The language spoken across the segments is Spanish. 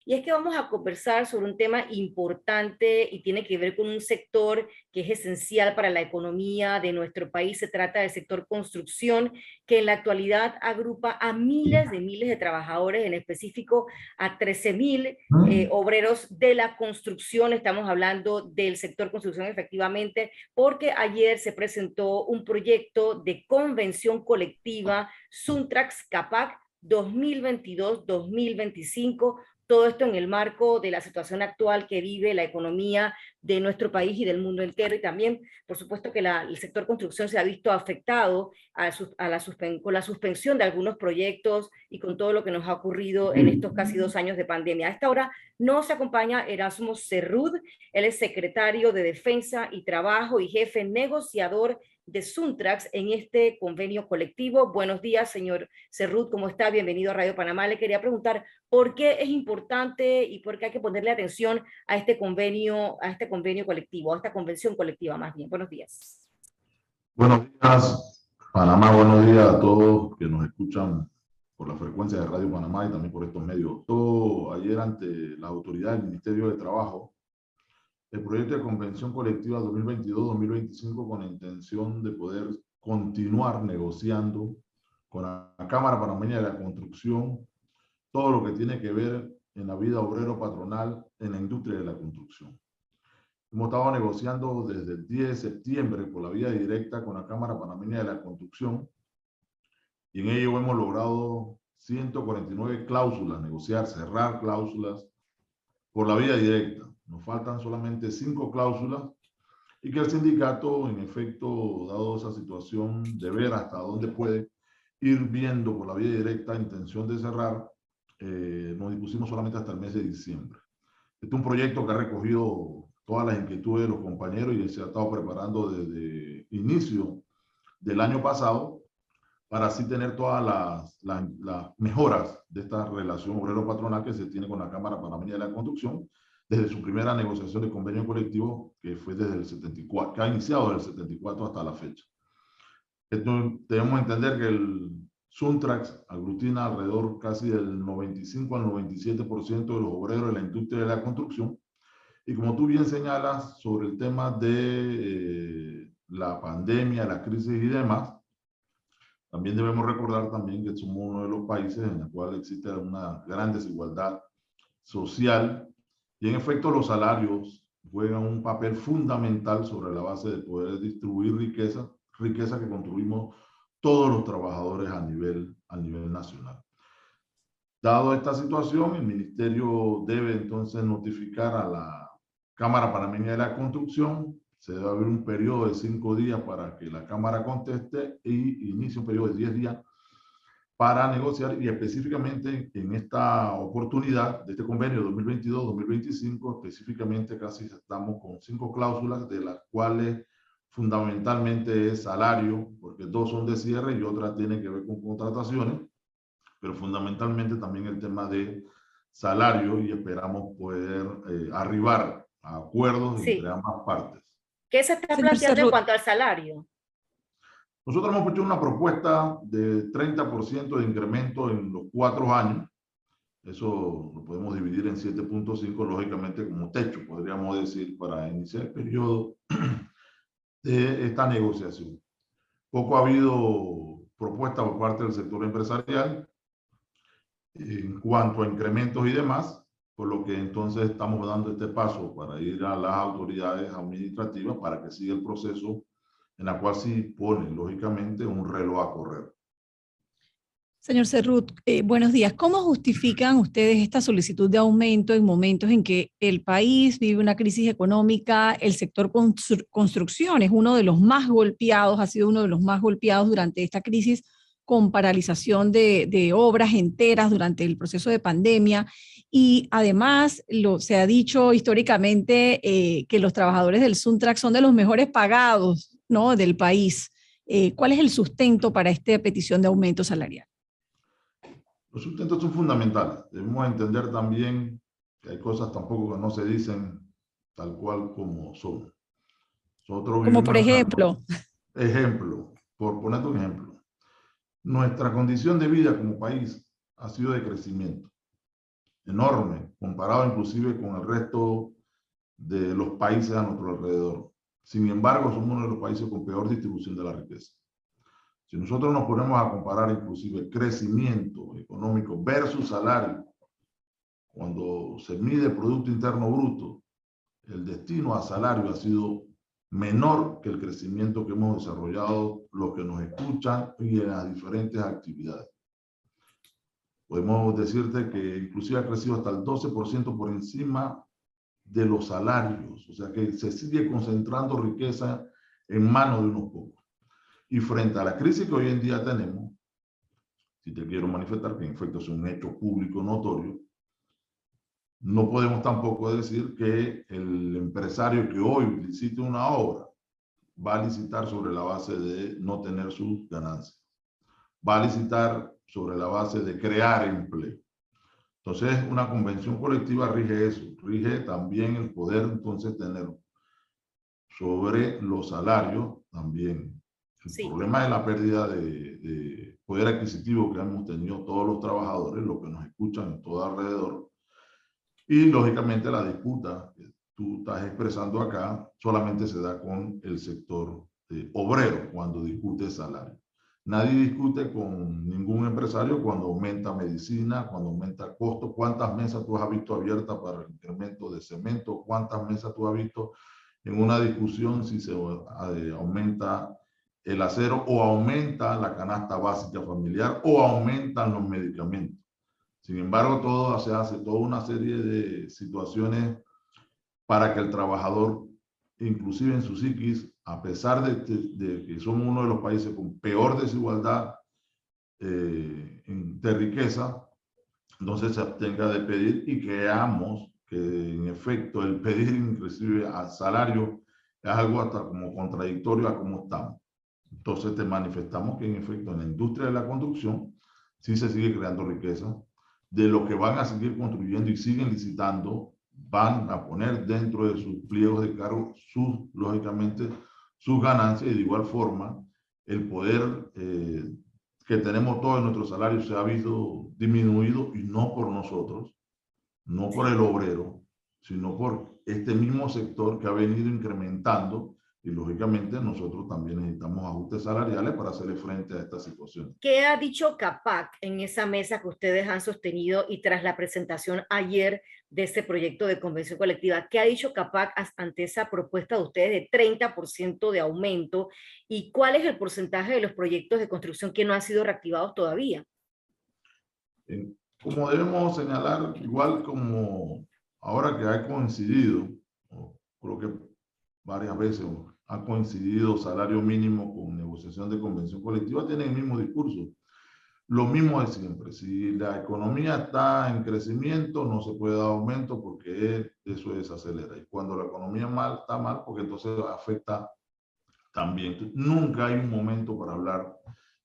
y es que vamos a conversar sobre un tema importante y tiene que ver con un sector que es esencial para la economía de nuestro país. Se trata del sector construcción, que en la actualidad agrupa a miles de trabajadores, en específico a 13.000 obreros de la construcción. Estamos hablando del sector construcción efectivamente, porque ayer se presentó un proyecto de convención colectiva Suntrax Capac 2022-2025, todo esto en el marco de la situación actual que vive la economía de nuestro país y del mundo entero, y también, por supuesto, que el sector construcción se ha visto afectado con la suspensión de algunos proyectos y con todo lo que nos ha ocurrido en estos casi 2 años de pandemia. A esta hora nos acompaña Erasmo Cerrud, él es secretario de Defensa y Trabajo y jefe negociador de Suntrax en este convenio colectivo. Buenos días, señor Cerrut, ¿cómo está? Bienvenido a Radio Panamá. Le quería preguntar por qué es importante y por qué hay que ponerle atención a este convenio colectivo, a esta convención colectiva más bien. Buenos días. Buenos días, Panamá. Buenos días a todos que nos escuchan por la frecuencia de Radio Panamá y también por estos medios. Todo ayer ante las autoridades del Ministerio de Trabajo, el proyecto de convención colectiva 2022-2025 con la intención de poder continuar negociando con la Cámara Panameña de la Construcción todo lo que tiene que ver en la vida obrero-patronal en la industria de la construcción. Hemos estado negociando desde el 10 de septiembre por la vía directa con la Cámara Panameña de la Construcción y en ello hemos logrado 149 cláusulas, negociar, cerrar cláusulas por la vía directa. Nos faltan solamente 5 cláusulas y que el sindicato, en efecto, dado esa situación de ver hasta dónde puede ir viendo por la vía directa intención de cerrar, nos dispusimos solamente hasta el mes de diciembre. Este es un proyecto que ha recogido todas las inquietudes de los compañeros y se ha estado preparando desde inicio del año pasado para así tener todas las mejoras de esta relación obrero-patronal que se tiene con la Cámara Panameña de la Construcción desde su primera negociación de convenio colectivo, que fue desde el 74, que ha iniciado desde el 74 hasta la fecha. Entonces, debemos entender que el Suntrax aglutina alrededor casi del 95 al 97% de los obreros de la industria de la construcción. Y como tú bien señalas sobre el tema de la pandemia, la crisis y demás, también debemos recordar también que somos uno de los países en el cual existe una gran desigualdad social y en efecto los salarios juegan un papel fundamental sobre la base de poder distribuir riqueza que construimos todos los trabajadores a nivel nacional. Dado esta situación, el ministerio debe entonces notificar a la Cámara Panameña de la Construcción. Se debe abrir un periodo de 5 días para que la Cámara conteste y inicie un periodo de 10 días para negociar, y específicamente en esta oportunidad de este convenio 2022-2025, específicamente casi estamos con 5 cláusulas, de las cuales fundamentalmente es salario, porque 2 son de cierre y otra tiene que ver con contrataciones, pero fundamentalmente también el tema de salario, y esperamos poder arribar a acuerdos entre ambas partes. ¿Qué se está planteando en cuanto al salario? Nosotros hemos hecho una propuesta de 30% de incremento en los 4 años. Eso lo podemos dividir en 7.5, lógicamente como techo, podríamos decir, para iniciar el periodo de esta negociación. Poco ha habido propuesta por parte del sector empresarial en cuanto a incrementos y demás, por lo que entonces estamos dando este paso para ir a las autoridades administrativas para que siga el proceso, en la cual sí pone, lógicamente, un reloj a correr. Señor Cerrut, buenos días. ¿Cómo justifican ustedes esta solicitud de aumento en momentos en que el país vive una crisis económica? El sector construcción es uno de los más golpeados, ha sido uno de los más golpeados durante esta crisis, con paralización de obras enteras durante el proceso de pandemia. Y además se ha dicho históricamente que los trabajadores del Suntrax son de los mejores pagados, ¿no?, del país. ¿Cuál es el sustento para esta petición de aumento salarial? Los sustentos son fundamentales. Debemos entender también que hay cosas tampoco que no se dicen tal cual como son. Nosotros como por ejemplo. Ejemplo, por ponerte un ejemplo. Nuestra condición de vida como país ha sido de crecimiento. enorme, comparado inclusive con el resto de los países a nuestro alrededor. Sin embargo, somos uno de los países con peor distribución de la riqueza. Si nosotros nos ponemos a comparar inclusive crecimiento económico versus salario, cuando se mide el Producto Interno Bruto, el destino a salario ha sido menor que el crecimiento que hemos desarrollado los que nos escuchan y en las diferentes actividades. Podemos decirte que inclusive ha crecido hasta el 12% por encima de los salarios, o sea que se sigue concentrando riqueza en manos de unos pocos. Y frente a la crisis que hoy en día tenemos, si te quiero manifestar que en efecto es un hecho público notorio, no podemos tampoco decir que el empresario que hoy licite una obra va a licitar sobre la base de no tener sus ganancias. Va a licitar sobre la base de crear empleo. Entonces, una convención colectiva rige eso, rige también el poder entonces tener sobre los salarios también. El Sí. problema es la pérdida de poder adquisitivo que hemos tenido todos los trabajadores, los que nos escuchan en todo alrededor. Y lógicamente la disputa que tú estás expresando acá solamente se da con el sector obrero cuando discute salario. Nadie discute con ningún empresario cuando aumenta medicina, cuando aumenta costo. ¿Cuántas mesas tú has visto abiertas para el incremento de cemento? ¿Cuántas mesas tú has visto en una discusión si se aumenta el acero o aumenta la canasta básica familiar o aumentan los medicamentos? Sin embargo, todo se hace toda una serie de situaciones para que el trabajador, inclusive en su psiquis, a pesar de que somos uno de los países con peor desigualdad de riqueza, entonces se abstenga de pedir y creamos que en efecto el pedir inclusive al salario es algo hasta como contradictorio a cómo estamos. Entonces te manifestamos que en efecto en la industria de la construcción sí se sigue creando riqueza, de lo que van a seguir construyendo y siguen licitando, van a poner dentro de sus pliegos de cargo, lógicamente, sus ganancias, y de igual forma, el poder que tenemos todos en nuestro salario se ha visto disminuido, y no por nosotros, no por el obrero, sino por este mismo sector que ha venido incrementando. Y lógicamente nosotros también necesitamos ajustes salariales para hacerle frente a esta situación. ¿Qué ha dicho CAPAC en esa mesa que ustedes han sostenido y tras la presentación ayer de este proyecto de convención colectiva? ¿Qué ha dicho CAPAC ante esa propuesta de ustedes de 30% de aumento? ¿Y cuál es el porcentaje de los proyectos de construcción que no han sido reactivados todavía? Como debemos señalar, igual como ahora que ha coincidido, creo que varias veces ha coincidido salario mínimo con negociación de convención colectiva, tienen el mismo discurso. Lo mismo de siempre. Si la economía está en crecimiento, no se puede dar aumento porque eso desacelera. Y cuando la economía está mal, porque entonces afecta también. Entonces, nunca hay un momento para hablar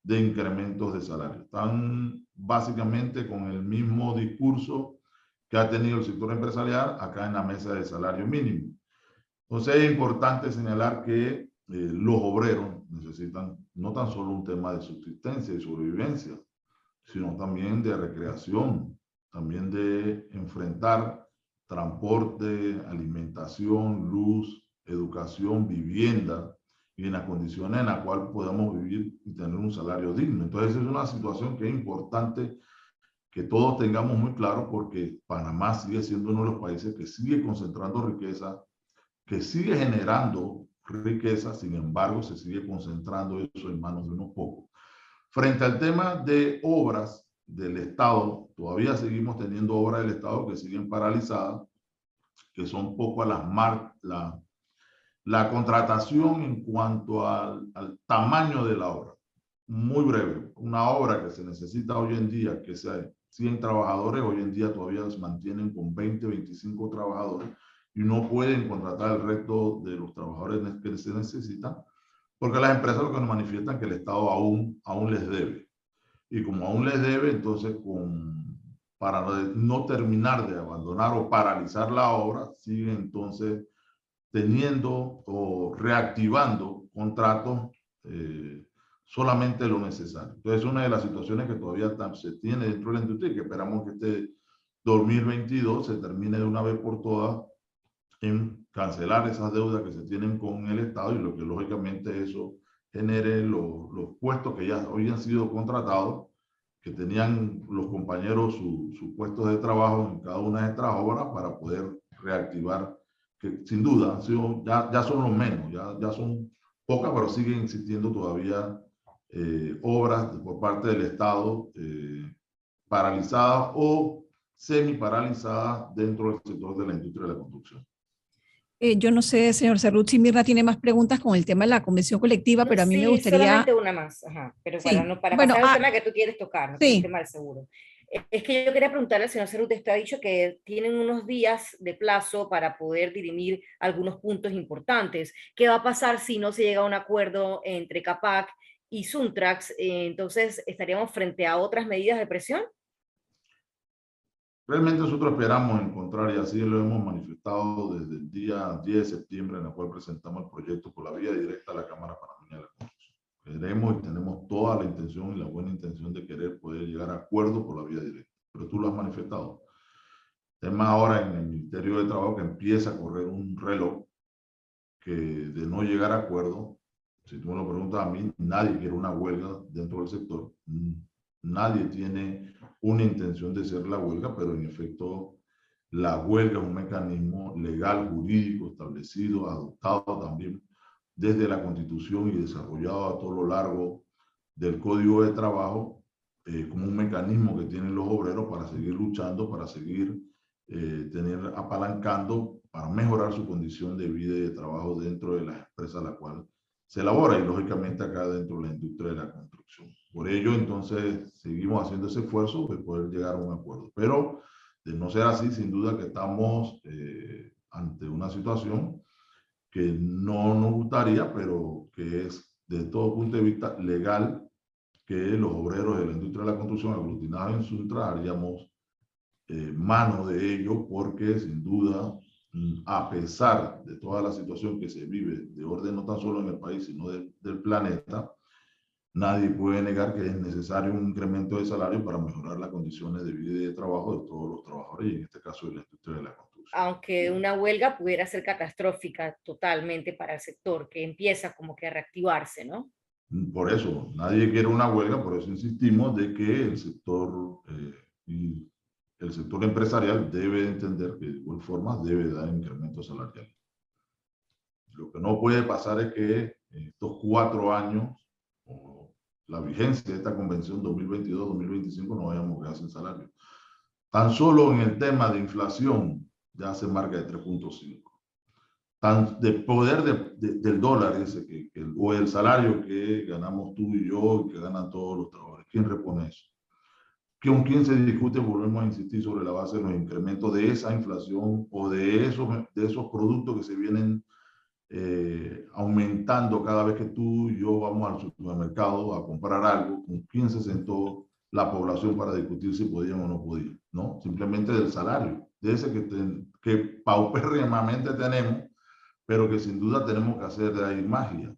de incrementos de salario. Están básicamente con el mismo discurso que ha tenido el sector empresarial acá en la mesa de salario mínimo. Entonces es importante señalar que los obreros necesitan no tan solo un tema de subsistencia y sobrevivencia, sino también de recreación, también de enfrentar transporte, alimentación, luz, educación, vivienda, y en las condiciones en las cuales podamos vivir y tener un salario digno. Entonces es una situación que es importante que todos tengamos muy claro, porque Panamá sigue siendo uno de los países que sigue concentrando riqueza, que sigue generando riqueza, sin embargo se sigue concentrando eso en manos de unos pocos. Frente al tema de obras del Estado, todavía seguimos teniendo obras del Estado que siguen paralizadas, que son poco a la contratación en cuanto al tamaño de la obra. Muy breve, una obra que se necesita hoy en día, que sea 100 trabajadores, hoy en día todavía se mantienen con 20, 25 trabajadores y no pueden contratar el resto de los trabajadores que se necesitan, porque las empresas lo que nos manifiestan es que el Estado aún les debe. Y como aún les debe, entonces para no terminar de abandonar o paralizar la obra, siguen entonces teniendo o reactivando contratos solamente lo necesario. Entonces, es una de las situaciones que todavía se tiene dentro de la industria y que esperamos que esté 2022 se termine de una vez por todas en cancelar esas deudas que se tienen con el Estado y lo que lógicamente eso genere los puestos que ya habían sido contratados, que tenían los compañeros sus puestos de trabajo en cada una de estas obras para poder reactivar, que sin duda han sido, ya son los menos, ya son pocas, pero siguen existiendo todavía obras por parte del Estado paralizadas o semi paralizadas dentro del sector de la industria de la construcción. Yo no sé, señor Cerrut, si Mirna tiene más preguntas con el tema de la convención colectiva, No, pero a mí me sí, gustaría... solamente una más, ajá, pero Sí, para bueno, pasar al tema que tú quieres tocar, ¿no? Que es el sí. tema del seguro. Es que yo quería preguntarle al señor Cerut, usted ha dicho que tienen unos días de plazo para poder dirimir algunos puntos importantes. ¿Qué va a pasar si no se llega a un acuerdo entre CAPAC y Suntrax? Entonces, ¿estaríamos frente a otras medidas de presión? Realmente nosotros esperamos encontrar, y así lo hemos manifestado desde el día 10 de septiembre, en el cual presentamos el proyecto por la vía directa a la Cámara Panameña de la Construcción. Queremos y tenemos toda la intención y la buena intención de querer poder llegar a acuerdo por la vía directa, pero tú lo has manifestado. Tema ahora en el Ministerio de Trabajo que empieza a correr un reloj que de no llegar a acuerdo, si tú me lo preguntas a mí, nadie quiere una huelga dentro del sector. Nadie tiene una intención de hacer la huelga, pero en efecto la huelga es un mecanismo legal, jurídico, establecido, adoptado también desde la Constitución y desarrollado a todo lo largo del Código de Trabajo como un mecanismo que tienen los obreros para seguir luchando, para seguir apalancando, para mejorar su condición de vida y de trabajo dentro de la empresa a la cual se elabora y lógicamente acá dentro de la industria de la construcción. Por ello, entonces, seguimos haciendo ese esfuerzo de poder llegar a un acuerdo. Pero, de no ser así, sin duda que estamos ante una situación que no nos gustaría, pero que es, de todo punto de vista legal, que los obreros de la industria de la construcción aglutinados en Suntra haríamos mano de ello, porque sin duda, a pesar de toda la situación que se vive de orden no tan solo en el país, sino del planeta, nadie puede negar que es necesario un incremento de salario para mejorar las condiciones de vida y de trabajo de todos los trabajadores, y en este caso de la industria de la construcción. Aunque una huelga pudiera ser catastrófica totalmente para el sector, que empieza como que a reactivarse, ¿no? Por eso, nadie quiere una huelga, por eso insistimos de que el sector y el sector empresarial debe entender que de igual forma debe dar incremento salarial. Lo que no puede pasar es que en estos 4 años, o la vigencia de esta convención 2022-2025, no vayamos a quedar sin salario. Tan solo en el tema de inflación ya se marca de 3.5. De poder del dólar ese, o el salario que ganamos tú y yo y que ganan todos los trabajadores. ¿Quién repone eso? ¿Con quién se discute? Volvemos a insistir sobre la base de los incrementos de esa inflación o de esos productos que se vienen aumentando cada vez que tú y yo vamos al supermercado a comprar algo. ¿Con quién se sentó la población para discutir si podían o no podían? ¿No? Simplemente del salario, de ese que paupérrimamente tenemos, pero que sin duda tenemos que hacer de ahí magia.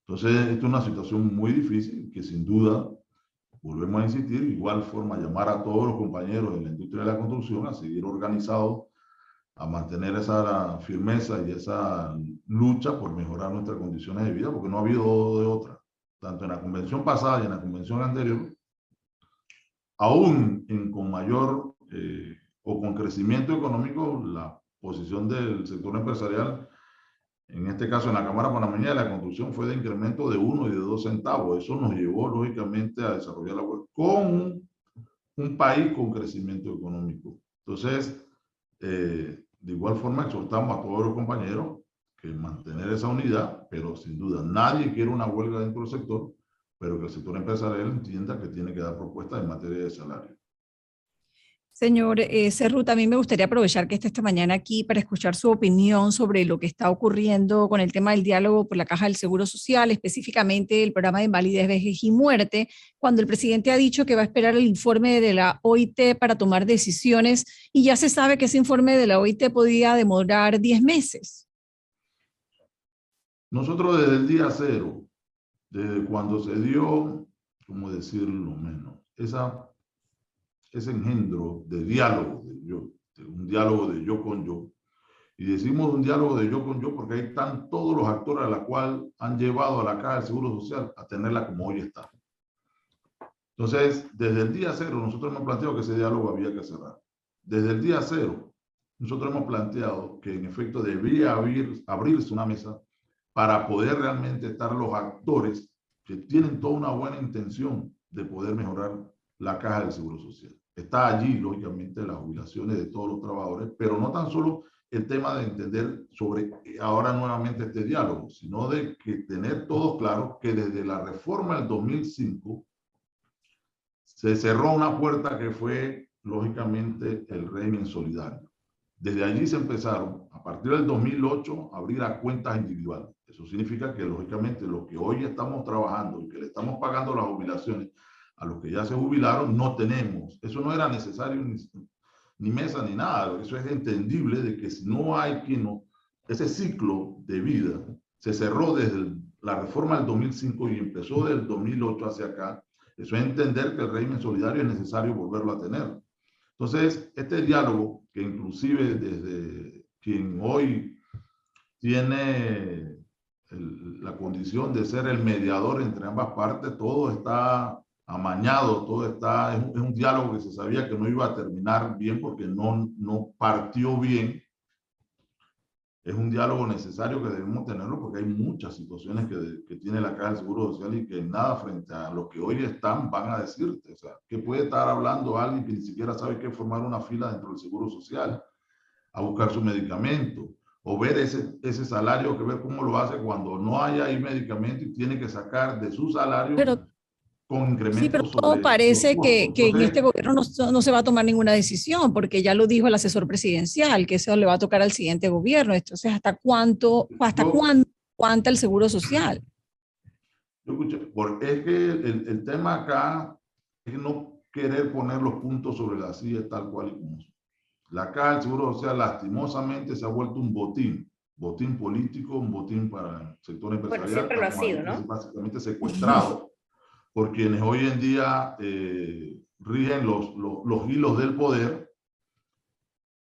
Entonces, esta es una situación muy difícil que sin duda, volvemos a insistir, de igual forma llamar a todos los compañeros de la industria de la construcción a seguir organizados, a mantener esa firmeza y esa lucha por mejorar nuestras condiciones de vida, porque no ha habido de otra. Tanto en la convención pasada y en la convención anterior, aún con mayor o con crecimiento económico, la posición del sector empresarial, en este caso en la Cámara Panameña de la Construcción, fue de incremento de 1 y de 2 centavos. Eso nos llevó lógicamente a desarrollar la web con un país con crecimiento económico. Entonces, de igual forma exhortamos a todos los compañeros que mantener esa unidad, pero sin duda nadie quiere una huelga dentro del sector, pero que el sector empresarial entienda que tiene que dar propuestas en materia de salario. Señor Cerrut, a mí me gustaría aprovechar que esté esta mañana aquí para escuchar su opinión sobre lo que está ocurriendo con el tema del diálogo por la Caja del Seguro Social, específicamente el programa de invalidez, vejez y muerte, cuando el presidente ha dicho que va a esperar el informe de la OIT para tomar decisiones y ya se sabe que ese informe de la OIT podía demorar 10 meses. Nosotros desde el día cero, desde cuando se dio, ¿cómo decirlo menos? Esa ese engendro de diálogo, de un diálogo de yo con yo. Y decimos un diálogo de yo con yo porque ahí están todos los actores a la cual han llevado a la Caja del Seguro Social a tenerla como hoy está. Entonces, desde el día cero, nosotros hemos planteado que ese diálogo había que cerrar. Desde el día cero, nosotros hemos planteado que en efecto debía abrirse una mesa para poder realmente estar los actores que tienen toda una buena intención de poder mejorar la Caja del Seguro Social. Está allí, lógicamente, las jubilaciones de todos los trabajadores, pero no tan solo el tema de entender sobre ahora nuevamente este diálogo, sino de que tener todos claro que desde la reforma del 2005 se cerró una puerta que fue, lógicamente, el régimen solidario. Desde allí se empezaron, a partir del 2008, a abrir a cuentas individuales. Eso significa que, lógicamente, los que hoy estamos trabajando y que le estamos pagando las jubilaciones a los que ya se jubilaron, no tenemos. Eso no era necesario ni mesa ni nada. Eso es entendible de que si no hay quien no, ese ciclo de vida se cerró desde la reforma del 2005 y empezó del 2008 hacia acá. Eso es entender que el régimen solidario es necesario volverlo a tener. Entonces, este diálogo, que inclusive desde quien hoy tiene la condición de ser el mediador entre ambas partes, todo está amañado, todo está, es un diálogo que se sabía que no iba a terminar bien porque no partió bien. Es un diálogo necesario que debemos tenerlo porque hay muchas situaciones que tiene la Caja del Seguro Social y que nada frente a lo que hoy están van a decirte. O sea, que puede estar hablando alguien que ni siquiera sabe qué formar una fila dentro del Seguro Social, a buscar su medicamento, o ver ese salario, que ver cómo lo hace cuando no hay ahí medicamento y tiene que sacar de su salario Pero con sí, pero incrementos todo sobre los parece costos. que en este Entonces, gobierno no se va a tomar ninguna decisión, porque ya lo dijo el asesor presidencial, que eso le va a tocar al siguiente gobierno. Entonces, hasta yo, cuándo aguanta el seguro social? yo escuché, porque es que el tema acá es no querer poner los puntos sobre las sillas tal cual y como son. La Caja del Seguro Social lastimosamente se ha vuelto un botín político, un botín para el sector Bueno, empresarial. siempre lo ha Estamos ahí sido, ¿no? básicamente secuestrados por quienes hoy en día rigen los hilos del poder.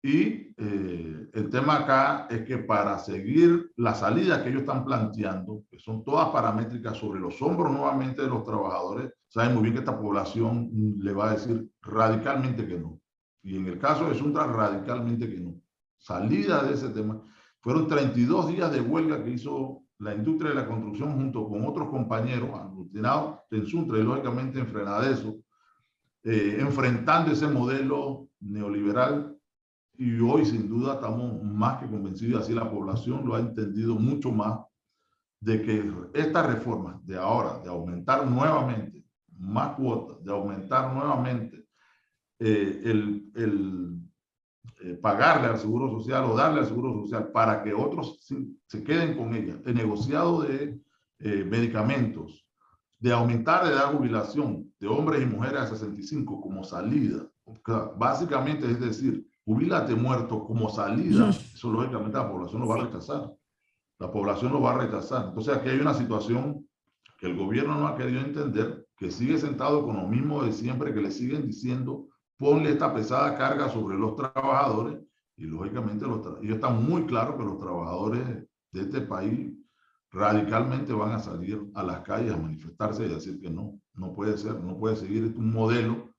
Y el tema acá es que para seguir la salida que ellos están planteando, que son todas paramétricas sobre los hombros nuevamente de los trabajadores, saben muy bien que esta población le va a decir radicalmente que no. Y en el caso de Suntra, radicalmente que no. Salida de ese tema. Fueron 32 días de huelga que hizo la industria de la construcción junto con otros compañeros aglutinados en Suntra y lógicamente en Frenadeso, enfrentando ese modelo neoliberal. Y hoy, sin duda, estamos más que convencidos, así la población lo ha entendido mucho más, de que esta reforma de ahora, de aumentar nuevamente más cuotas, de aumentar nuevamente pagarle al Seguro Social o darle al Seguro Social para que otros se queden con ella, el negociado de medicamentos, de aumentar la edad de jubilación de hombres y mujeres a 65 como salida, básicamente es decir, jubílate muerto como salida, eso lógicamente la población lo va a rechazar. La población lo va a rechazar. Entonces aquí hay una situación que el gobierno no ha querido entender, que sigue sentado con lo mismo de siempre, que le siguen diciendo, ponle esta pesada carga sobre los trabajadores, y lógicamente ellos están muy claros que los trabajadores de este país radicalmente van a salir a las calles a manifestarse y a decir que no puede ser, no puede seguir un modelo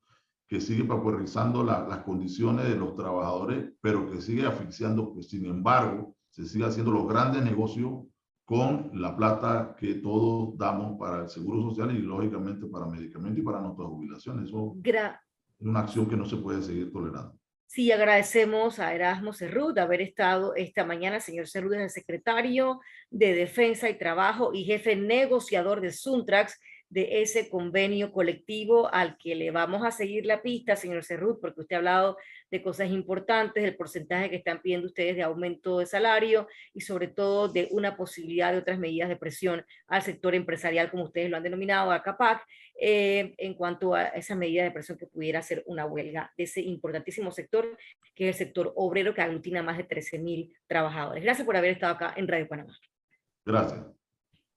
que sigue pauperizando las condiciones de los trabajadores, pero que sigue asfixiando, pues sin embargo, se sigue haciendo los grandes negocios con la plata que todos damos para el Seguro Social y lógicamente para medicamentos y para nuestras jubilaciones. Eso es una acción que no se puede seguir tolerando. Sí, agradecemos a Erasmo Cerrut de haber estado esta mañana. Señor Cerrut es el secretario de Defensa y Trabajo y jefe negociador de Suntrax, de ese convenio colectivo al que le vamos a seguir la pista, señor Cerrut, porque usted ha hablado de cosas importantes, del porcentaje que están pidiendo ustedes de aumento de salario y sobre todo de una posibilidad de otras medidas de presión al sector empresarial, como ustedes lo han denominado, a CAPAC, en cuanto a esa medida de presión que pudiera ser una huelga de ese importantísimo sector, que es el sector obrero que aglutina más de 13,000 trabajadores. Gracias por haber estado acá en Radio Panamá. Gracias.